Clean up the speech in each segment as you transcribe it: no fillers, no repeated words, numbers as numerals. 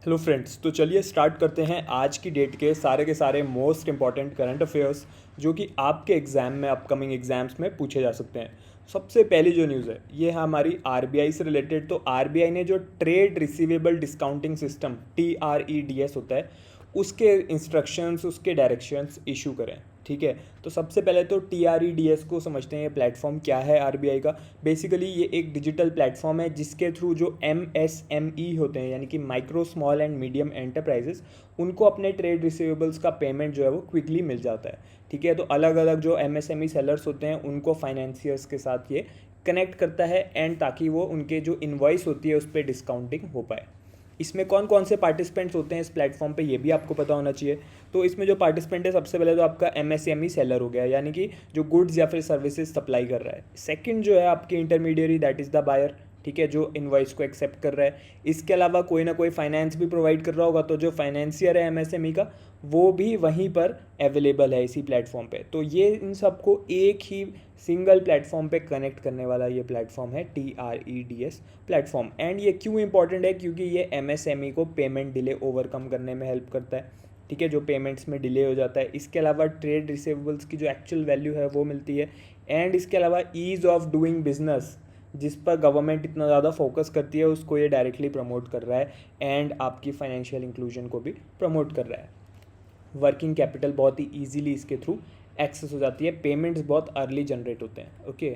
Hello friends, तो चलिए start करते हैं आज की डेट के सारे मोस्ट इंपॉर्टेंट करंट अफेयर्स जो कि आपके एग्ज़ाम में अपकमिंग एग्जाम्स में पूछे जा सकते हैं। सबसे पहली जो न्यूज़ है ये है हमारी आरबीआई से रिलेटेड। तो आरबीआई ने जो trade receivable discounting system TREDS होता है उसके इंस्ट्रक्शंस, उसके डायरेक्शंस इशू करें। ठीक है, तो सबसे पहले तो TREDS को समझते हैं। ये प्लेटफॉर्म क्या है आरबीआई का। बेसिकली ये एक डिजिटल प्लेटफॉर्म है जिसके थ्रू जो MSME होते हैं यानी कि micro small and medium enterprises, उनको अपने ट्रेड रिसीवेबल्स का पेमेंट जो है वो क्विकली मिल जाता है। ठीक है, तो अलग अलग जो MSME सेलर्स होते हैं उनको फाइनेंसियर्स के साथ ये कनेक्ट करता है एंड ताकि वो उनके जो इन्वॉइस होती है उस पर डिस्काउंटिंग हो पाए। इसमें कौन कौन से पार्टिसिपेंट्स होते हैं इस प्लेटफॉर्म पे ये भी आपको पता होना चाहिए। तो इसमें जो पार्टिसिपेंट है सबसे पहले तो आपका MSME सेलर हो गया यानी कि जो गुड्स या फिर सर्विसेज सप्लाई कर रहा है। सेकंड जो है आपकी intermediary, that is the buyer. ठीक है, जो इनवॉइस को एक्सेप्ट कर रहा है। इसके अलावा कोई ना कोई फाइनेंस भी प्रोवाइड कर रहा होगा, तो जो फाइनेंसियर है MSME का वो भी वहीं पर अवेलेबल है इसी प्लेटफॉर्म पे। तो ये इन सबको एक ही सिंगल प्लेटफॉर्म पे कनेक्ट करने वाला ये प्लेटफॉर्म है TREDS प्लेटफॉर्म। एंड ये क्यों इंपॉर्टेंट है, क्योंकि ये MSME को पेमेंट डिले ओवरकम करने में हेल्प करता है। ठीक है, जो पेमेंट्स में डिले हो जाता है। इसके अलावा ट्रेड रिसीवेबल्स की जो एक्चुअल वैल्यू है वो मिलती है। एंड इसके अलावा ईज़ ऑफ डूइंग बिजनेस, जिस पर गवर्नमेंट इतना ज़्यादा फोकस करती है, उसको ये डायरेक्टली प्रमोट कर रहा है एंड आपकी फाइनेंशियल इंक्लूजन को भी प्रमोट कर रहा है। वर्किंग कैपिटल बहुत ही ईजीली इसके थ्रू एक्सेस हो जाती है। पेमेंट्स बहुत अर्ली जनरेट होते हैं। ओके,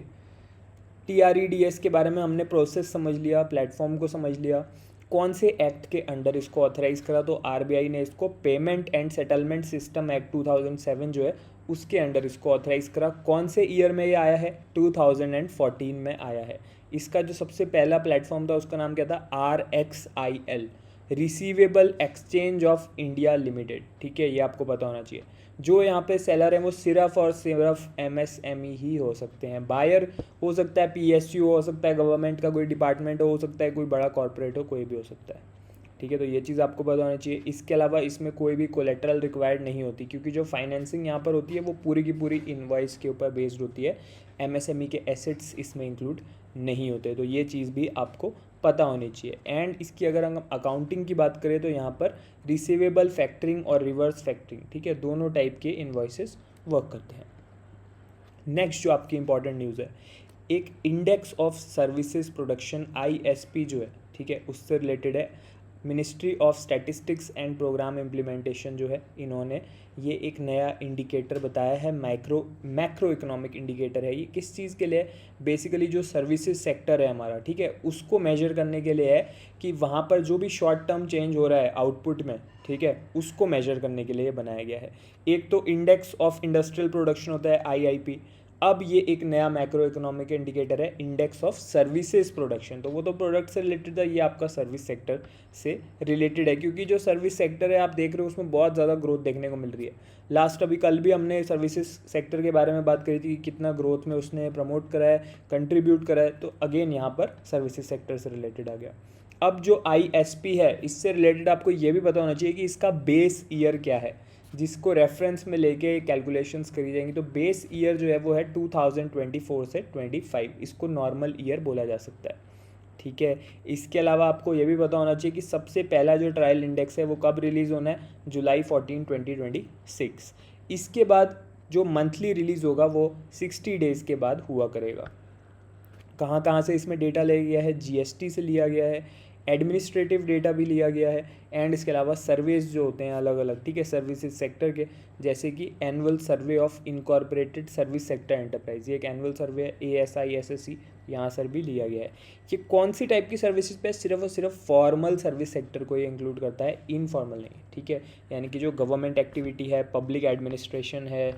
TREDS के बारे में हमने प्रोसेस समझ लिया, प्लेटफॉर्म को समझ लिया। कौन से एक्ट के अंडर इसको ऑथराइज करा, तो आरबीआई ने इसको payment and settlement system act 2007 जो है उसके अंडर इसको ऑथराइज करा। कौन से ईयर में ये आया है, 2014 में आया है। इसका जो सबसे पहला प्लेटफॉर्म था उसका नाम क्या था, RXIL, receivable exchange of India limited. ठीक है, ये आपको पता होना चाहिए। जो यहाँ पे सेलर है वो सिर्फ और सिर्फ MSME ही हो सकते हैं। बायर हो सकता है PSU, हो सकता है गवर्नमेंट का कोई डिपार्टमेंट हो सकता है कोई बड़ा कॉर्पोरेट हो, कोई भी हो सकता है। ठीक है, तो ये चीज़ आपको पता होनी चाहिए। इसके अलावा इसमें कोई भी कोलेटरल रिक्वायर्ड नहीं होती, क्योंकि जो फाइनेंसिंग यहाँ पर होती है वो पूरी की पूरी इनवॉइस के ऊपर बेस्ड होती है। MSME के एसेट्स इसमें इंक्लूड नहीं होते, तो ये चीज़ भी आपको पता होनी चाहिए। एंड इसकी अगर हम अकाउंटिंग की बात करें तो यहाँ पर रिसीवेबल फैक्टरिंग और रिवर्स फैक्टरिंग, ठीक है, दोनों टाइप के इन्वॉइसेस वर्क करते हैं। नेक्स्ट जो आपकी इंपॉर्टेंट न्यूज़ है, एक index of services production ISP जो है, ठीक है, उससे रिलेटेड है। Ministry of Statistics and Programme Implementation जो है, इन्होंने ये एक नया इंडिकेटर बताया है। मैक्रो इकोनॉमिक इंडिकेटर है। ये किस चीज़ के लिए, बेसिकली जो सर्विसेज सेक्टर है हमारा, ठीक है, उसको मेजर करने के लिए है कि वहाँ पर जो भी शॉर्ट टर्म चेंज हो रहा है आउटपुट में, ठीक है, उसको मेजर करने के लिए बनाया गया है। एक तो इंडेक्स ऑफ इंडस्ट्रियल प्रोडक्शन होता है IIP। अब ये एक नया मैक्रो इकोनॉमिक इंडिकेटर है, इंडेक्स ऑफ सर्विसेज प्रोडक्शन। तो वो तो प्रोडक्ट से रिलेटेड था, ये आपका सर्विस सेक्टर से रिलेटेड है, क्योंकि जो सर्विस सेक्टर है आप देख रहे हो उसमें बहुत ज़्यादा ग्रोथ देखने को मिल रही है। लास्ट अभी कल भी हमने सर्विसेज सेक्टर के बारे में बात करी थी कि कितना ग्रोथ में उसने प्रमोट करा है, कंट्रीब्यूट करा है। तो अगेन यहाँ पर सर्विसेज सेक्टर से रिलेटेड आ गया। अब जो ISP है इससे रिलेटेड आपको ये भी पता होना चाहिए कि इसका बेस ईयर क्या है, जिसको रेफरेंस में लेके कैलकुलेशंस करी जाएंगी। तो बेस ईयर जो है वो है 2024 से 25, इसको नॉर्मल ईयर बोला जा सकता है। ठीक है, इसके अलावा आपको ये भी पता होना चाहिए कि सबसे पहला जो ट्रायल इंडेक्स है वो कब रिलीज़ होना है, जुलाई 14, 2026। इसके बाद जो मंथली रिलीज़ होगा वो 60 डेज़ के बाद हुआ करेगा। कहाँ कहाँ से इसमें डेटा लिया गया है, GST से लिया गया है, एडमिनिस्ट्रेटिव डेटा भी लिया गया है। एंड इसके अलावा सर्वेज जो होते हैं अलग अलग, ठीक है, सर्विसेज सेक्टर के, जैसे कि annual survey of incorporated service sector enterprise, ये एक एनुअल सर्वे है, ASI SSC, यहाँ सर भी लिया गया है। ये कौन सी टाइप की सर्विसेज पे, सिर्फ और सिर्फ फॉर्मल सर्विस सेक्टर को ये इंक्लूड करता है, इनफॉर्मल नहीं। ठीक है, यानी कि जो गवर्नमेंट एक्टिविटी है, पब्लिक एडमिनिस्ट्रेशन है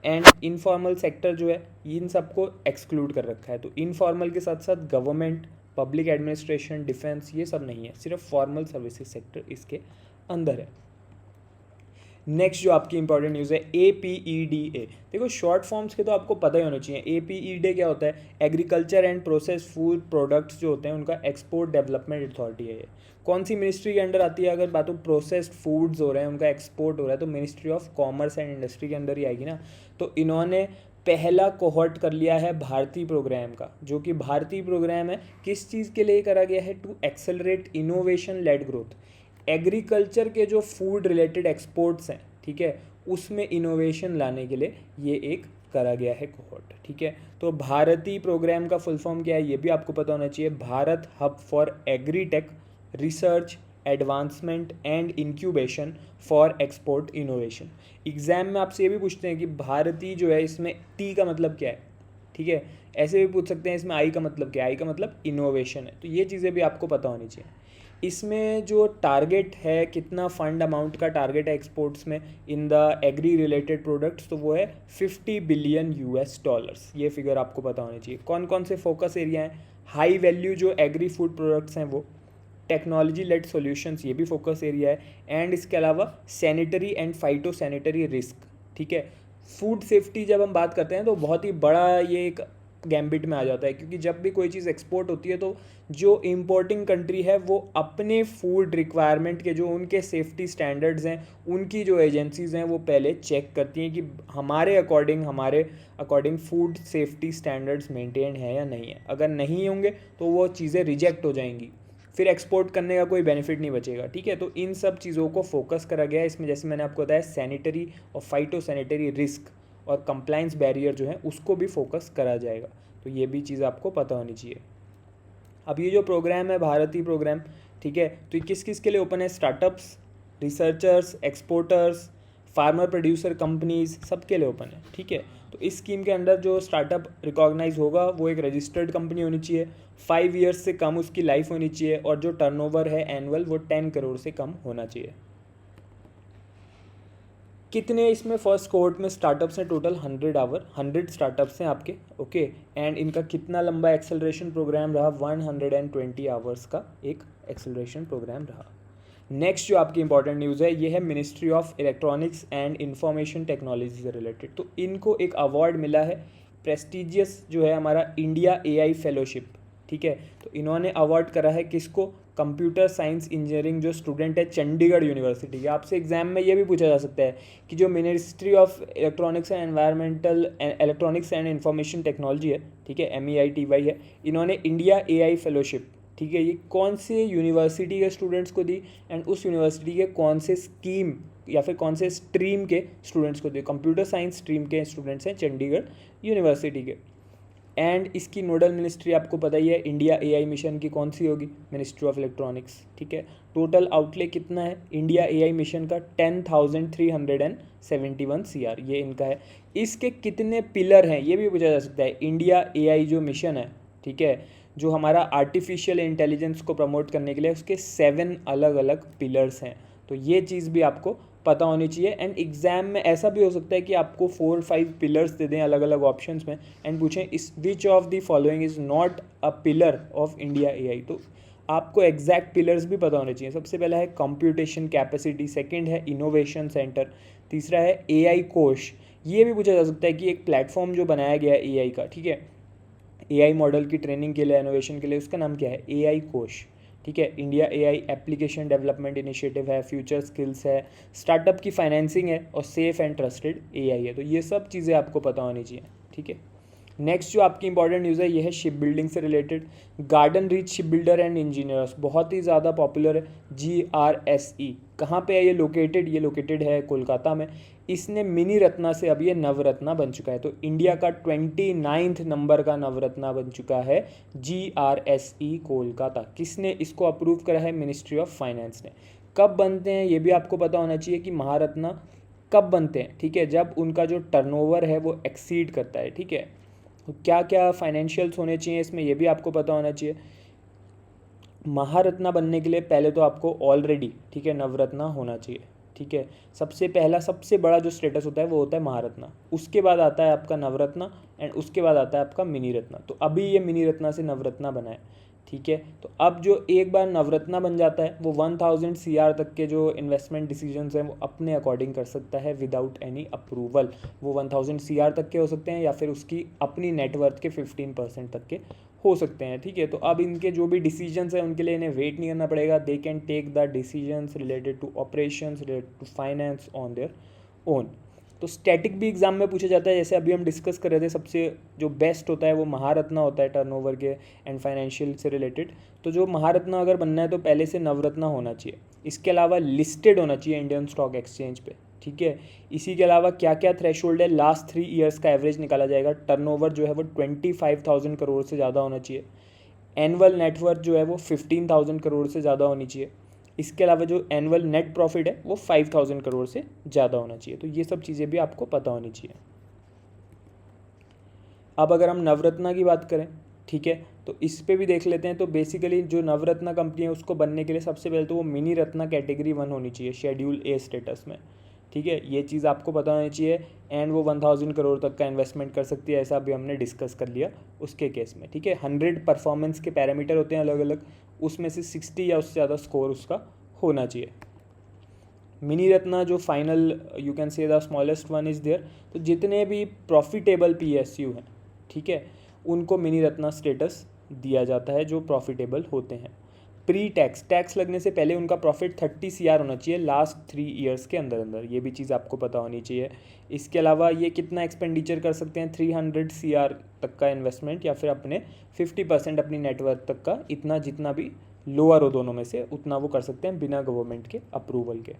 एंड इनफॉर्मल सेक्टर जो है, इन सबको एक्सक्लूड कर रखा है। तो इनफॉर्मल के साथ साथ गवर्नमेंट, पब्लिक एडमिनिस्ट्रेशन, डिफेंस, ये सब नहीं है, सिर्फ फॉर्मल सर्विसेज सेक्टर इसके अंदर है। नेक्स्ट जो आपकी इंपॉर्टेंट न्यूज़ है, APEDA। देखो शॉर्ट फॉर्म्स के तो आपको पता ही होना चाहिए। APEDA क्या होता है, agriculture and process food products जो होते हैं उनका एक्सपोर्ट डेवलपमेंट अथॉरिटी है। ये कौन सी मिनिस्ट्री के अंडर आती है, अगर बात हो प्रोसेस्ड फूड्स हो रहे हैं उनका एक्सपोर्ट हो रहा है तो ministry of commerce and industry के अंदर ही आएगी ना। तो इन्होंने पहला कोहॉर्ट कर लिया है भारतीय प्रोग्राम का, जो कि भारतीय प्रोग्राम है किस चीज़ के लिए करा गया है, to accelerate innovation led growth. Agriculture के जो फूड रिलेटेड एक्सपोर्ट्स हैं, ठीक है, उसमें इनोवेशन लाने के लिए ये एक करा गया है कोहोर्ट, ठीक है। तो भारती प्रोग्राम का फुल फॉर्म क्या है ये भी आपको पता होना चाहिए, Bharat hub for agritech research advancement and incubation for export innovation. Exam में आपसे ये भी पूछते हैं कि भारती जो है इसमें टी का मतलब क्या है, ठीक है, ऐसे भी पूछ सकते हैं इसमें आई का मतलब क्या है, आई का मतलब इनोवेशन है। तो ये चीज़ें भी आपको पता होनी चाहिए। इसमें जो टारगेट है, कितना फंड अमाउंट का टारगेट है एक्सपोर्ट्स में in the agri related products, तो वो है 50 बिलियन US डॉलर्स। ये फिगर आपको पता होनी चाहिए। कौन कौन से फोकस एरिया हैं, हाई वैल्यू जो एग्री फूड प्रोडक्ट्स हैं वो, टेक्नोलॉजी लेड सॉल्यूशंस ये भी फोकस एरिया है, एंड इसके अलावा sanitary and phyto sanitary risk, ठीक है। फूड सेफ्टी जब हम बात करते हैं तो बहुत ही बड़ा ये एक गैम्बिट में आ जाता है, क्योंकि जब भी कोई चीज़ एक्सपोर्ट होती है तो जो इम्पोर्टिंग कंट्री है वो अपने फूड रिक्वायरमेंट के जो उनके सेफ्टी स्टैंडर्ड्स हैं, उनकी जो एजेंसीज़ हैं वो पहले चेक करती हैं कि हमारे according food safety standards maintain है या नहीं है। अगर नहीं होंगे तो वो चीज़ें रिजेक्ट हो जाएंगी, फिर एक्सपोर्ट करने का कोई बेनिफिट नहीं बचेगा, ठीक है। तो इन सब चीज़ों को फोकस करा गया है इसमें। जैसे मैंने आपको बताया सैनिटरी और फाइटो सैनिटरी रिस्क और कंप्लाइंस बैरियर जो है उसको भी फोकस करा जाएगा। तो ये भी चीज़ आपको पता होनी चाहिए। अब ये जो प्रोग्राम है भारतीय प्रोग्राम, ठीक है, तो ये किस किस के लिए ओपन है, startups, researchers, exporters, farmer producer companies, सबके लिए ओपन है, ठीक है। तो इस स्कीम के अंदर जो स्टार्टअप रिकॉग्नाइज होगा वो एक रजिस्टर्ड कंपनी होनी चाहिए, 5 ईयर्स से कम उसकी लाइफ होनी चाहिए, और जो टर्नओवर है एनुअल वो 10 करोड़ से कम होना चाहिए। कितने इसमें फर्स्ट कोहॉर्ट में स्टार्टअप्स हैं, टोटल 100 स्टार्टअप्स हैं आपके, ओके। एंड इनका कितना लंबा एक्सेलरेशन प्रोग्राम रहा, 120 आवर्स का एक एक्सेलरेशन प्रोग्राम रहा। नेक्स्ट जो आपकी इंपॉर्टेंट न्यूज़ है ये है Ministry of electronics and information technology से रिलेटेड। तो इनको एक अवार्ड मिला है, प्रेस्टिजियस जो है हमारा इंडिया AI फेलोशिप, ठीक है। तो इन्होंने अवार्ड करा है किसको, कंप्यूटर साइंस इंजीनियरिंग जो स्टूडेंट है चंडीगढ़ यूनिवर्सिटी के। आपसे एग्जाम में ये भी पूछा जा सकता है कि जो ministry of electronics and information technology है, ठीक है, MEITY है, इन्होंने इंडिया AI फेलोशिप, ठीक है, ये कौन से यूनिवर्सिटी के स्टूडेंट्स को दी, एंड उस यूनिवर्सिटी के कौन से स्कीम या फिर कौन से स्ट्रीम के स्टूडेंट्स को दी। कंप्यूटर साइंस स्ट्रीम के स्टूडेंट्स हैं चंडीगढ़ यूनिवर्सिटी के। एंड इसकी नोडल मिनिस्ट्री आपको पता ही है, इंडिया AI मिशन की कौन सी होगी, मिनिस्ट्री ऑफ इलेक्ट्रॉनिक्स, ठीक है। टोटल आउटले कितना है इंडिया AI मिशन का, 10,371 CR ये इनका है। इसके कितने पिलर हैं ये भी पूछा जा सकता है। इंडिया AI जो मिशन है, ठीक है, जो हमारा आर्टिफिशियल इंटेलिजेंस को प्रमोट करने के लिए उसके 7 अलग अलग पिलर्स हैं। तो ये चीज़ भी आपको पता होनी चाहिए। एंड एग्जाम में ऐसा भी हो सकता है कि आपको 4-5 पिलर्स दे दें अलग अलग ऑप्शंस में, एंड पूछें इस which of the following is not a pillar of India AI। तो आपको एग्जैक्ट पिलर्स भी पता होने चाहिए। सबसे पहला है कंप्यूटेशन कैपेसिटी, सेकंड है इनोवेशन सेंटर, तीसरा है AI कोश। ये भी पूछा जा सकता है कि एक प्लेटफॉर्म जो बनाया गया है AI का, ठीक है, AI मॉडल की ट्रेनिंग के लिए, इनोवेशन के लिए, उसका नाम क्या है, AI कोश, ठीक है। India AI application development initiative है, फ्यूचर स्किल्स है, स्टार्टअप की फाइनेंसिंग है, और सेफ एंड ट्रस्टेड AI है। तो ये सब चीज़ें आपको पता होनी चाहिए, ठीक है। नेक्स्ट जो आपकी इंपॉर्टेंट न्यूज़ है ये है शिप बिल्डिंग से related. Garden reach ship builder and engineers बहुत ही ज़्यादा पॉपुलर है, GRSE। कहाँ पे है ये लोकेटेड, ये लोकेटेड है कोलकाता में। इसने मिनी रत्ना से अब ये नवरत्ना बन चुका है। तो इंडिया का 29th नंबर का नवरत्ना बन चुका है GRSE कोलकाता। किसने इसको अप्रूव करा है, मिनिस्ट्री ऑफ फाइनेंस ने। कब बनते हैं ये भी आपको पता होना चाहिए कि महारत्ना कब बनते हैं, ठीक है, जब उनका जो टर्नओवर है वो एक्सीड करता है, ठीक है। तो क्या क्या फाइनेंशियल्स होने चाहिए इसमें ये भी आपको पता होना चाहिए। महारत्ना बनने के लिए पहले तो आपको ऑलरेडी, ठीक है, नवरत्ना होना चाहिए, ठीक है। सबसे पहला सबसे बड़ा जो स्टेटस होता है वो होता है महारत्ना, उसके बाद आता है आपका नवरत्ना, एंड उसके बाद आता है आपका मिनी रत्ना। तो अभी ये मिनी रत्ना से नवरत्ना बना है, ठीक है। तो अब जो एक बार नवरत्ना बन जाता है वो 1000 CR तक के जो इन्वेस्टमेंट डिसीजंस हैं वो अपने अकॉर्डिंग कर सकता है विदाउट एनी अप्रूवल। वो 1000 CR तक के हो सकते हैं या फिर उसकी अपनी नेटवर्थ के 15% तक के हो सकते हैं, ठीक है। तो अब इनके जो भी डिसीजंस हैं उनके लिए इन्हें वेट नहीं करना पड़ेगा, they can take the decisions related to operations, related to finance on their own. तो स्टैटिक भी एग्जाम में पूछा जाता है, जैसे अभी हम डिस्कस कर रहे थे, सबसे जो बेस्ट होता है वो महारत्ना होता है टर्नओवर के एंड फाइनेंशियल से रिलेटेड। तो जो महारत्ना अगर बनना है तो पहले से नवरत्ना होना चाहिए, इसके अलावा लिस्टेड होना चाहिए इंडियन स्टॉक एक्सचेंज पे, ठीक है। इसी के अलावा क्या क्या थ्रेशोल्ड है, लास्ट 3 ईयर्स का एवरेज निकाला जाएगा। टर्नओवर जो है वो 25,000 करोड़ से ज़्यादा होना चाहिए। एनुअल नेटवर्थ जो है वो 15,000 करोड़ से ज़्यादा होनी चाहिए। इसके अलावा जो एनुअल नेट प्रॉफिट है वो 5,000 करोड़ से ज़्यादा होना चाहिए। तो ये सब चीज़ें भी आपको पता होनी चाहिए। अब अगर हम नवरत्ना की बात करें, ठीक है, तो इस पे भी देख लेते हैं। तो बेसिकली जो नवरत्ना कंपनी है उसको बनने के लिए सबसे पहले तो वो मिनी रत्ना कैटेगरी 1 होनी चाहिए, शेड्यूल ए स्टेटस में, ठीक है। ये चीज़ आपको पता होनी चाहिए। एंड वो 1,000 करोड़ तक का इन्वेस्टमेंट कर सकती है, ऐसा अभी हमने डिस्कस कर लिया उसके केस में, ठीक है। 100 परफॉर्मेंस के पैरामीटर होते हैं अलग अलग, उसमें से 60 या उससे ज़्यादा स्कोर उसका होना चाहिए। मिनी रत्ना जो final you can say the smallest one is there. तो जितने भी प्रॉफिटेबल PSU हैं, ठीक है, उनको मिनी रत्ना स्टेटस दिया जाता है जो प्रॉफिटेबल होते हैं। प्री टैक्स, टैक्स लगने से पहले उनका प्रॉफिट 30 CR होना चाहिए लास्ट 3 ईयर्स के अंदर अंदर, ये भी चीज़ आपको पता होनी चाहिए। इसके अलावा ये कितना एक्सपेंडिचर कर सकते हैं, 300 CR तक का इन्वेस्टमेंट, या फिर अपने 50% अपनी नेटवर्थ तक का, इतना जितना भी लोअर हो दोनों में से उतना वो कर सकते हैं बिना गवर्नमेंट के अप्रूवल के।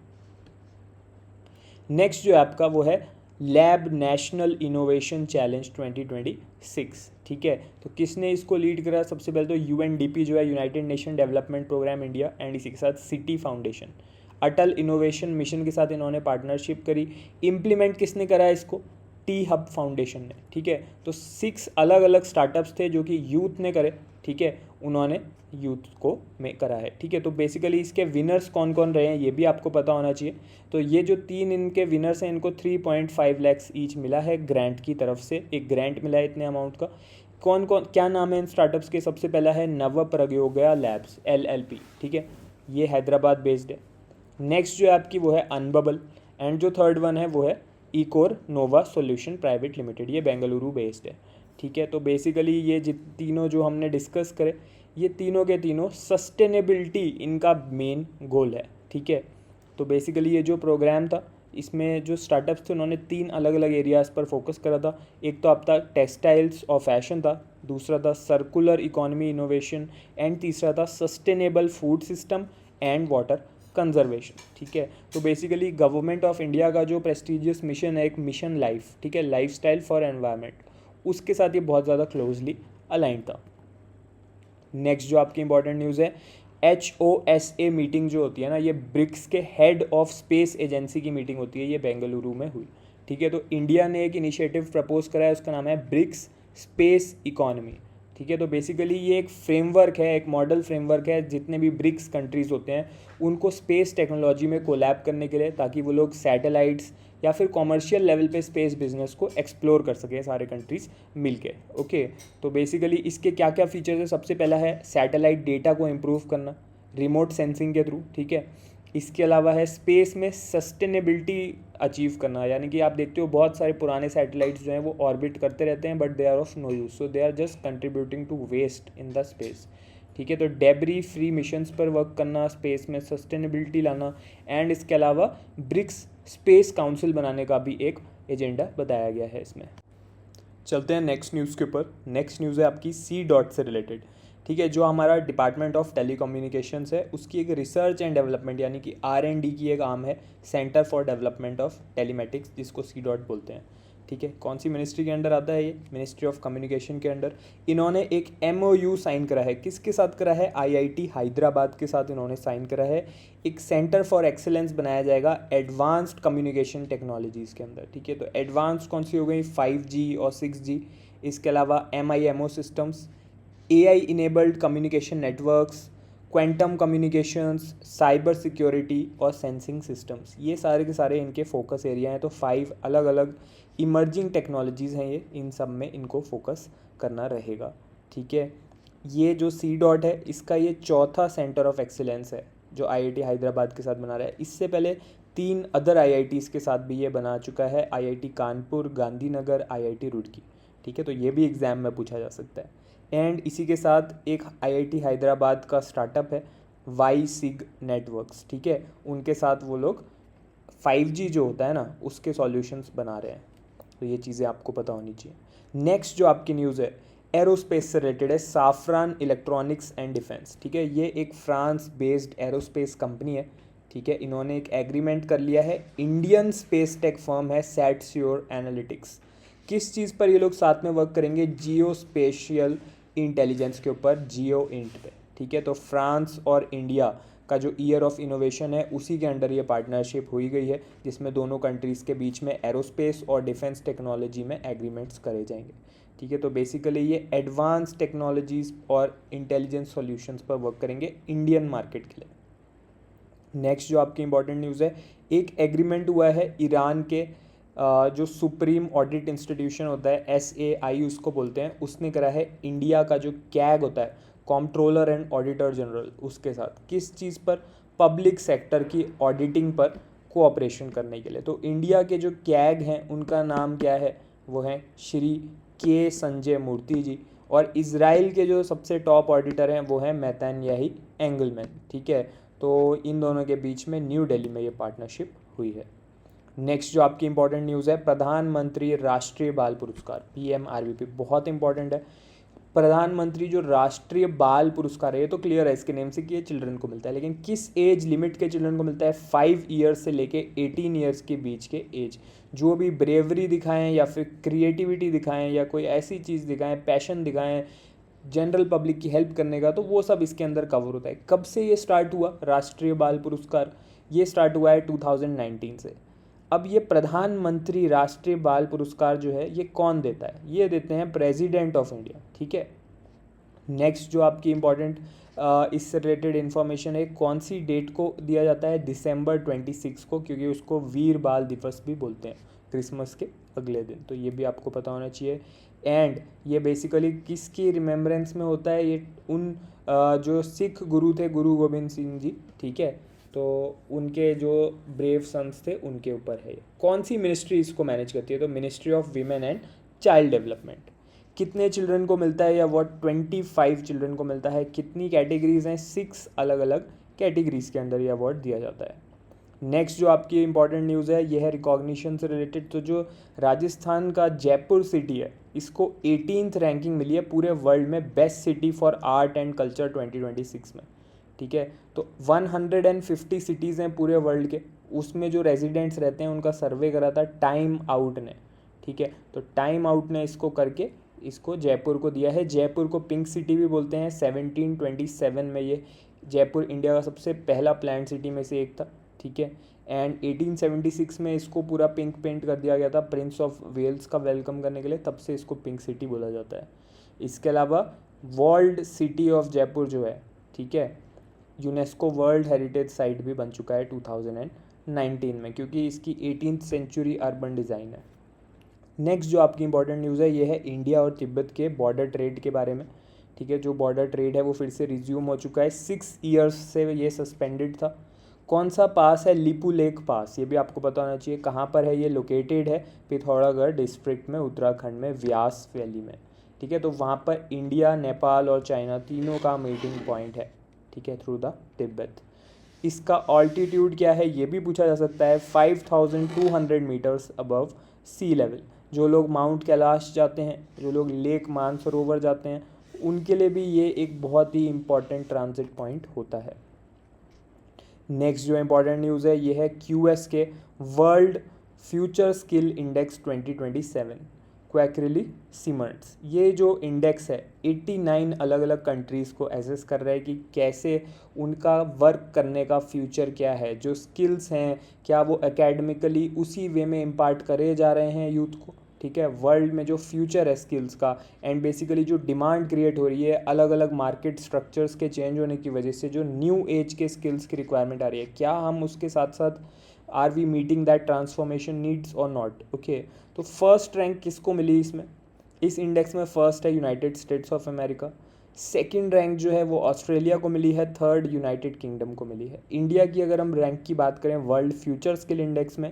नेक्स्ट जो है आपका वो है लैब नेशनल इनोवेशन चैलेंज 2026, ठीक है। तो किसने इसको लीड करा, सबसे पहले तो UNDP जो है, United Nation Development Programme India, and इसी के साथ Citi Foundation, Atal Innovation Mission के साथ इन्होंने पार्टनरशिप करी। इम्प्लीमेंट किसने करा है इसको, टी हब फाउंडेशन ने, ठीक है। तो 6 अलग अलग स्टार्टअप्स थे जो कि यूथ ने करे, ठीक है, उन्होंने यूथ को में करा है, ठीक है। तो बेसिकली इसके विनर्स कौन कौन रहे हैं ये भी आपको पता होना चाहिए। तो ये जो 3 इनके विनर्स हैं, इनको 3.5 लाख ईच मिला है ग्रांट की तरफ से, एक ग्रांट मिला है इतने अमाउंट का। कौन कौन, क्या नाम है इन स्टार्टअप्स के, सबसे पहला है नव प्रयोगया लैब्स LLP, ठीक है, ये हैदराबाद बेस्ड है। नेक्स्ट जो है आपकी वो है अनबबल, एंड जो थर्ड वन है वो है इकोर नोवा सॉल्यूशन प्राइवेट लिमिटेड, ये बेंगलुरु बेस्ड है, ठीक है। तो बेसिकली ये तीनों जो हमने डिस्कस करे, ये तीनों के तीनों सस्टेनेबिलिटी इनका मेन गोल है, ठीक है। तो बेसिकली ये जो प्रोग्राम था इसमें जो स्टार्टअप्स थे उन्होंने 3 अलग अलग एरियाज़ पर फोकस करा था। एक तो आपका टेक्सटाइल्स और फैशन था, दूसरा था सर्कुलर इकोनॉमी इनोवेशन, एंड तीसरा था sustainable food system and water conservation, ठीक है। तो बेसिकली गवर्नमेंट ऑफ इंडिया का जो प्रेस्टिजियस मिशन है, एक मिशन लाइफ, ठीक है, लाइफस्टाइल फॉर एनवायरनमेंट, उसके साथ ये बहुत ज़्यादा क्लोजली अलाइन था। नेक्स्ट जो आपकी इंपॉर्टेंट न्यूज़ है, HOSA मीटिंग जो होती है ना, ये ब्रिक्स के हेड ऑफ स्पेस एजेंसी की मीटिंग होती है, ये बेंगलुरु में हुई, ठीक है। तो इंडिया ने एक इनिशिएटिव प्रपोज करा है, उसका नाम है ब्रिक्स स्पेस इकोनॉमी, ठीक है। तो बेसिकली ये एक फ्रेमवर्क है, एक मॉडल फ्रेमवर्क है, जितने भी ब्रिक्स कंट्रीज़ होते हैं उनको स्पेस टेक्नोलॉजी में कोलैब करने के लिए, ताकि वो लोग सैटेलाइट्स या फिर कॉमर्शियल लेवल पे स्पेस बिजनेस को एक्सप्लोर कर सकें सारे कंट्रीज़ मिलके, ओके। तो बेसिकली इसके क्या क्या फीचर्स है, सबसे पहला है सैटेलाइट डेटा को इम्प्रूव करना रिमोट सेंसिंग के थ्रू, ठीक है। इसके अलावा है स्पेस में सस्टेनेबिलिटी अचीव करना, यानी कि आप देखते हो बहुत सारे पुराने सैटेलाइट्स जो हैं वो ऑर्बिट करते रहते हैं, but they are of no use, so they are just contributing to waste in the space, ठीक है। तो डेब्री फ्री मिशंस पर वर्क करना, स्पेस में सस्टेनेबिलिटी लाना, एंड इसके अलावा ब्रिक्स स्पेस काउंसिल बनाने का भी एक एजेंडा बताया गया है इसमें। चलते हैं नेक्स्ट न्यूज़ के ऊपर। नेक्स्ट न्यूज़ है आपकी C.DOT से रिलेटेड, ठीक है। जो हमारा डिपार्टमेंट ऑफ टेलीकम्युनिकेशंस है उसकी एक रिसर्च एंड डेवलपमेंट यानी कि R&D की एक आर्म है, centre for development of telematics, जिसको C.DOT बोलते हैं, ठीक है। कौन सी मिनिस्ट्री के अंडर आता है ये, मिनिस्ट्री ऑफ कम्युनिकेशन के अंडर। इन्होंने एक MOU साइन करा है, किसके साथ करा है, IIT हैदराबाद के साथ इन्होंने साइन करा है। एक सेंटर फॉर एक्सेलेंस बनाया जाएगा एडवांस्ड कम्युनिकेशन टेक्नोलॉजीज़ के अंदर, ठीक है। तो एडवांस्ड कौन सी हो गई, 5G और 6G, इसके अलावा MIMO systems, AI enabled communication networks, quantum communications, cyber security और सेंसिंग सिस्टम्स, ये सारे के सारे इनके फोकस एरिया हैं। तो 5 अलग अलग इमर्जिंग टेक्नोलॉजीज़ हैं ये, इन सब में इनको फोकस करना रहेगा, ठीक है। ये जो C.DOT है इसका ये चौथा सेंटर ऑफ एक्सीलेंस है जो IIT हैदराबाद के साथ बना रहा है। इससे पहले 3 अदर IITs के साथ भी ये बना चुका है, IIT कानपुर, गांधीनगर, IIT रुड़की, ठीक है। तो ये भी एग्ज़ाम में पूछा जा सकता है। एंड इसी के साथ एक IIT हैदराबाद का स्टार्टअप है YSIG नेटवर्क्स, ठीक है, उनके साथ वो लोग 5G जो होता है ना उसके सॉल्यूशंस बना रहे हैं। तो ये चीज़ें आपको पता होनी चाहिए। नेक्स्ट जो आपकी न्यूज़ है एरोस्पेस से रिलेटेड है, साफरान इलेक्ट्रॉनिक्स एंड डिफेंस, ठीक है। ये एक फ्रांस बेस्ड एरोस्पेस कंपनी है, ठीक है, इन्होंने एक एग्रीमेंट कर लिया है, इंडियन स्पेस टेक फर्म है सैटस्योर एनालिटिक्स। किस चीज़ पर ये लोग साथ में वर्क करेंगे? जियो स्पेशियल इंटेलिजेंस के ऊपर, जियो इंट पे। ठीक है, तो फ्रांस और इंडिया का जो ईयर ऑफ इनोवेशन है उसी के अंडर ये पार्टनरशिप हुई गई है, जिसमें दोनों कंट्रीज़ के बीच में एरोस्पेस और डिफेंस टेक्नोलॉजी में एग्रीमेंट्स करे जाएंगे। ठीक है, तो बेसिकली ये एडवांस टेक्नोलॉजीज़ और इंटेलिजेंस सॉल्यूशंस पर वर्क करेंगे इंडियन मार्केट के लिए। नेक्स्ट जो आपकी इंपॉर्टेंट न्यूज़ है, एक एग्रीमेंट हुआ है ईरान के जो सुप्रीम ऑडिट इंस्टीट्यूशन होता है SAI उसको बोलते हैं, उसने करा है इंडिया का जो कैग होता है, कंट्रोलर एंड ऑडिटर जनरल, उसके साथ किस चीज़ पर? पब्लिक सेक्टर की ऑडिटिंग पर कोऑपरेशन करने के लिए। तो इंडिया के जो कैग हैं उनका नाम क्या है? वो हैं श्री के संजय मूर्ति जी, और इज़राइल के जो सबसे टॉप ऑडिटर हैं वो हैं नेतन्याहू एंगलमैन। ठीक है, तो इन दोनों के बीच में न्यू दिल्ली में ये पार्टनरशिप हुई है। नेक्स्ट जो आपकी इंपॉर्टेंट न्यूज़ है, प्रधानमंत्री राष्ट्रीय बाल पुरस्कार PMRBP, बहुत इंपॉर्टेंट है। प्रधानमंत्री जो राष्ट्रीय बाल पुरस्कार है, ये तो क्लियर है इसके नेम से कि ये चिल्ड्रन को मिलता है, लेकिन किस एज लिमिट के चिल्ड्रन को मिलता है? 5 ईयर्स से लेके 18 ईयर्स के बीच के एज, जो भी ब्रेवरी दिखाएं या फिर क्रिएटिविटी दिखाएं या कोई ऐसी चीज़ दिखाएं, पैशन दिखाएं जनरल पब्लिक की हेल्प करने का, तो वो सब इसके अंदर कवर होता है। कब से ये स्टार्ट हुआ राष्ट्रीय बाल पुरस्कार? ये स्टार्ट हुआ है 2019 से। अब ये प्रधानमंत्री राष्ट्रीय बाल पुरस्कार जो है ये कौन देता है? ये देते हैं प्रेसिडेंट ऑफ इंडिया। ठीक है, नेक्स्ट जो आपकी इंपॉर्टेंट इससे रिलेटेड इन्फॉर्मेशन है, कौन सी डेट को दिया जाता है? December 26 को, क्योंकि उसको वीर बाल दिवस भी बोलते हैं, क्रिसमस के अगले दिन, तो ये भी आपको पता होना चाहिए। एंड ये बेसिकली किसकी रिमेम्बरेंस में होता है? ये उन जो सिख गुरु थे, गुरु गोविंद सिंह जी, ठीक है, तो उनके जो ब्रेव सन्स थे उनके ऊपर है। कौन सी मिनिस्ट्री इसको मैनेज करती है? तो ministry of women and child development. कितने चिल्ड्रन को मिलता है? या वो 25 चिल्ड्रन को मिलता है। कितनी कैटेगरीज हैं? 6 अलग अलग कैटेगरीज के अंदर ये अवार्ड दिया जाता है। नेक्स्ट जो आपकी इंपॉर्टेंट न्यूज़ है ये है रिकॉग्निशन से रिलेटेड। तो जो राजस्थान का जयपुर सिटी है इसको 18th रैंकिंग मिली है पूरे वर्ल्ड में best city for art and culture 2026 में। ठीक है, तो 150 सिटीज़ हैं पूरे वर्ल्ड के, उसमें जो रेजिडेंट्स रहते हैं उनका सर्वे करा था टाइम आउट ने। ठीक है, तो टाइम आउट ने इसको करके इसको जयपुर को दिया है। जयपुर को पिंक सिटी भी बोलते हैं। 1727 में ये जयपुर इंडिया का सबसे पहला प्लान्ड सिटी में से एक था। ठीक है, एंड 1876 में इसको पूरा पिंक पेंट कर दिया गया था प्रिंस ऑफ वेल्स का वेलकम करने के लिए, तब से इसको पिंक सिटी बोला जाता है। इसके अलावा वर्ल्ड सिटी ऑफ जयपुर जो है, ठीक है, यूनेस्को वर्ल्ड हेरिटेज साइट भी बन चुका है 2019 में, क्योंकि इसकी 18th सेंचुरी अर्बन डिज़ाइन है। नेक्स्ट जो आपकी इंपॉर्टेंट न्यूज़ है ये है इंडिया और तिब्बत के बॉर्डर ट्रेड के बारे में। ठीक है, जो बॉर्डर ट्रेड है वो फिर से रिज्यूम हो चुका है। 6 ईयर्स से ये सस्पेंडेड था। कौन सा पास है? लिपू लेक पास, ये भी आपको पता होना चाहिए। कहाँ पर है ये? लोकेटेड है पिथौरागढ़ डिस्ट्रिक्ट में, उत्तराखंड में, व्यास वैली में। ठीक है, तो वहाँ पर इंडिया, नेपाल और चाइना तीनों का मीटिंग पॉइंट है। ठीक है, थ्रू द तिब्बत। इसका ऑल्टीट्यूड क्या है ये भी पूछा जा सकता है। 5200 मीटर्स अबव सी लेवल। जो लोग माउंट कैलाश जाते हैं, जो लोग लेक मानसरोवर जाते हैं, उनके लिए भी ये एक बहुत ही इम्पॉर्टेंट ट्रांजिट पॉइंट होता है। नेक्स्ट जो इम्पॉर्टेंट न्यूज़ है ये है QS के वर्ल्ड फ्यूचर स्किल इंडेक्स 2027 क्वैकरली सिमर्ट्स। ये जो इंडेक्स है 89 अलग अलग कंट्रीज़ को एसेस कर रहा है कि कैसे उनका वर्क करने का फ्यूचर क्या है, जो स्किल्स हैं क्या वो एकेडमिकली उसी वे में इम्पार्ट करे जा रहे हैं यूथ को। ठीक है, वर्ल्ड में जो फ्यूचर है स्किल्स का, एंड बेसिकली जो डिमांड क्रिएट हो रही है अलग अलग मार्केट स्ट्रक्चर्स के चेंज होने की वजह से, जो न्यू एज के स्किल्स की रिक्वायरमेंट आ रही है, क्या हम उसके साथ साथ are we meeting that transformation needs और नॉट। ओके, तो फर्स्ट रैंक किसको मिली इसमें? इस इंडेक्स में फर्स्ट है United States of America. Second rank जो है वो ऑस्ट्रेलिया को मिली है। थर्ड यूनाइटेड किंगडम को मिली है। इंडिया की अगर हम रैंक की बात करें वर्ल्ड फ्यूचर स्किल इंडेक्स में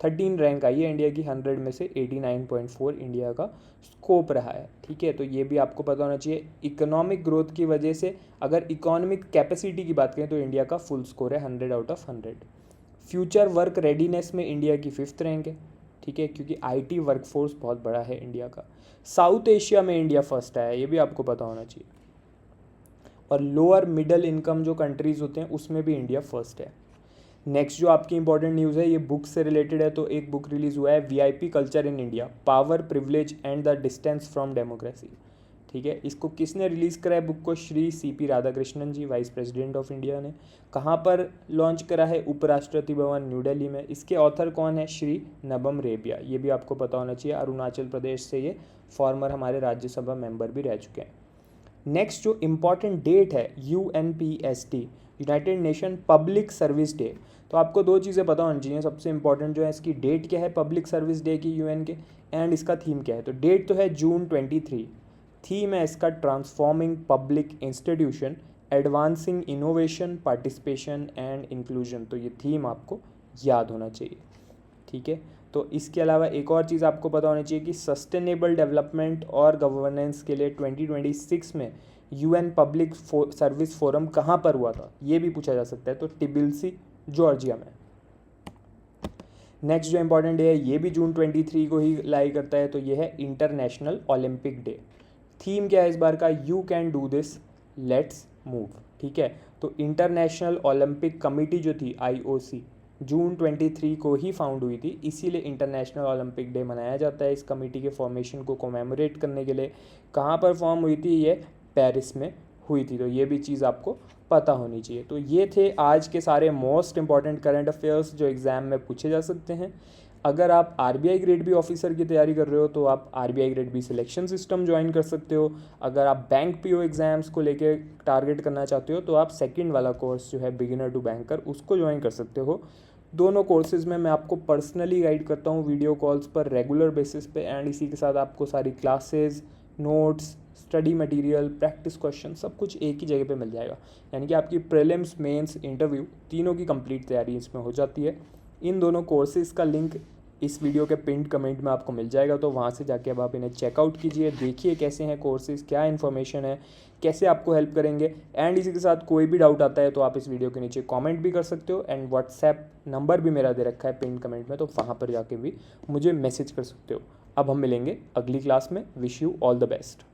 13 रैंक आई है इंडिया की। 100 में से 89.4 इंडिया का स्कोप रहा है। ठीक है, तो ये भी आपको पता होना चाहिए। इकोनॉमिक ग्रोथ की वजह से अगर इकोनॉमिक कैपेसिटी की बात करें तो इंडिया का फुल स्कोर है 100 out of 100। Future work readiness में इंडिया की 5th रैंक है। ठीक है, क्योंकि IT वर्कफोर्स बहुत बड़ा है इंडिया का। साउथ एशिया में इंडिया फर्स्ट आया है, ये भी आपको पता होना चाहिए। और लोअर मिडिल इनकम जो कंट्रीज़ होते हैं उसमें भी इंडिया फर्स्ट है। नेक्स्ट जो आपकी इंपॉर्टेंट न्यूज़ है ये बुक से रिलेटेड है, तो एक बुक रिलीज़ हुआ है VIP culture in India, power privilege and the distance from democracy. ठीक है, इसको किसने रिलीज़ करा है बुक को? Shri CP Radhakrishnan ji, vice president of India ने। कहाँ पर लॉन्च करा है? उपराष्ट्रपति भवन न्यू दिल्ली में। इसके ऑथर कौन है? श्री नबम रेबिया, ये भी आपको पता होना चाहिए। अरुणाचल प्रदेश से ये फॉर्मर हमारे राज्यसभा मेंबर भी रह चुके हैं। नेक्स्ट जो इम्पॉर्टेंट डेट है UNPST, United nation public service day. तो आपको दो चीज़ें पता होनी चाहिए। सबसे इंपॉर्टेंट जो है इसकी डेट क्या है पब्लिक सर्विस डे की UN के, एंड इसका थीम क्या है। तो डेट तो है जून 23, थीम है इसका transforming public institution, advancing innovation, participation and inclusion. तो ये थीम आपको याद होना चाहिए। ठीक है, तो इसके अलावा एक और चीज़ आपको पता होनी चाहिए कि सस्टेनेबल डेवलपमेंट और गवर्नेंस के लिए 2026 में UN पब्लिक सर्विस फोरम कहाँ पर हुआ था, ये भी पूछा जा सकता है। तो टिबिलिसी जॉर्जिया में। नेक्स्ट जो इंपॉर्टेंट डे है ये भी जून 23 को ही लाई करता है, तो ये है इंटरनेशनल ओलंपिक डे। थीम क्या है इस बार का? You can do this, let's move. ठीक है, तो इंटरनेशनल ओलंपिक कमेटी जो थी IOC, जून 23 को ही फाउंड हुई थी, इसीलिए इंटरनेशनल ओलंपिक डे मनाया जाता है। इस कमेटी के फॉर्मेशन को कोमेमोरेट करने के लिए। कहाँ पर फॉर्म हुई थी? ये पेरिस में हुई थी। तो ये भी चीज़ आपको पता होनी चाहिए। तो ये थे आज के सारे मोस्ट इंपॉर्टेंट करंट अफेयर्स जो एग्ज़ाम में पूछे जा सकते हैं। अगर आप RBI ग्रेड बी ऑफिसर की तैयारी कर रहे हो तो आप RBI grade B selection system join कर सकते हो। अगर आप बैंक PO एग्ज़ाम्स को लेके टारगेट करना चाहते हो तो आप सेकंड वाला कोर्स जो है बिगिनर टू बैंकर, उसको ज्वाइन कर सकते हो। दोनों कोर्सेज़ में मैं आपको पर्सनली गाइड करता हूँ वीडियो कॉल्स पर रेगुलर बेसिस पे, एंड इसी के साथ आपको सारी classes, notes, study material, practice question सब कुछ एक ही जगह पे मिल जाएगा। यानी कि आपकी प्रीलिम्स, मेंस, इंटरव्यू तीनों की कंप्लीट तैयारी इसमें हो जाती है। इन दोनों कोर्सेज़ का लिंक इस वीडियो के पिंड कमेंट में आपको मिल जाएगा, तो वहाँ से जाके अब आप इन्हें चेकआउट कीजिए, देखिए कैसे हैं कोर्सेज़, क्या इन्फॉर्मेशन है, कैसे आपको हेल्प करेंगे। एंड इसी के साथ कोई भी डाउट आता है तो आप इस वीडियो के नीचे कमेंट भी कर सकते हो, एंड व्हाट्सएप नंबर भी मेरा दे रखा है पिन कमेंट में, तो वहाँ पर जाके भी मुझे मैसेज कर सकते हो। अब हम मिलेंगे अगली क्लास में। Wish you all the best.